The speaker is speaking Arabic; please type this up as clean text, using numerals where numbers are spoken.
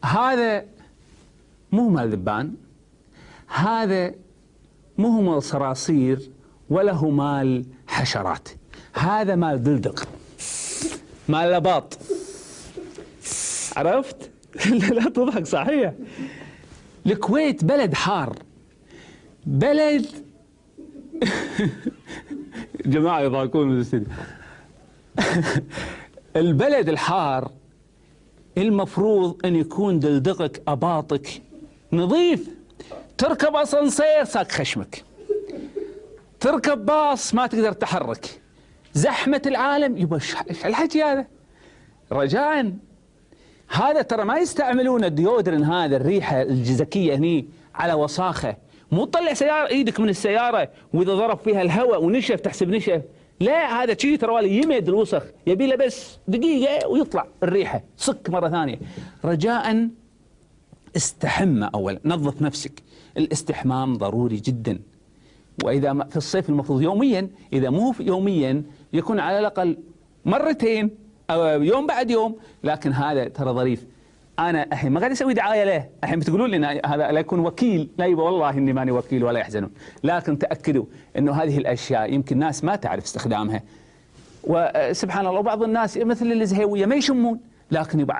هذا مو مال ذبان، هذا مو مال صراصير ولا هو مال حشرات، هذا مال دلدق، مال لباط. عرفت؟ لا تضحك، صحيح. الكويت بلد حار، بلد جماعة يضحكون من الاستديو. البلد الحار المفروض أن يكون دلدقك أباطك نظيف. تركب أسانسير ساق خشمك، تركب باص ما تقدر تحرك، زحمة العالم. يبا ايش الحكي هذا؟ رجاء، هذا ترى ما يستعملون الديودرن، هذا الريحة الجزكية هني على وساخة. مو تطلع سيارة ايدك من السيارة واذا ضرب فيها الهواء ونشف تحسب نشف، لا، هذا شيء ترى والله يمد الوسخ، يبي له بس دقيقة ويطلع الريحة، صك مرة ثانية. رجاء استحمى أولا، نظف نفسك. الاستحمام ضروري جدا، وإذا في الصيف المفروض يوميا، إذا مو يوميا يكون على الأقل مرتين أو يوم بعد يوم. لكن هذا ترى ظريف. أنا الحين ما قاعد أسوي دعاية له، الحين بتقولون لي هذا لا يكون وكيل، لا يبا والله إني ماني وكيل ولا يحزنون، لكن تأكدوا إنه هذه الأشياء يمكن ناس ما تعرف استخدامها، وسبحان الله بعض الناس مثل الزهيوية ما يشمون، لكن يبقى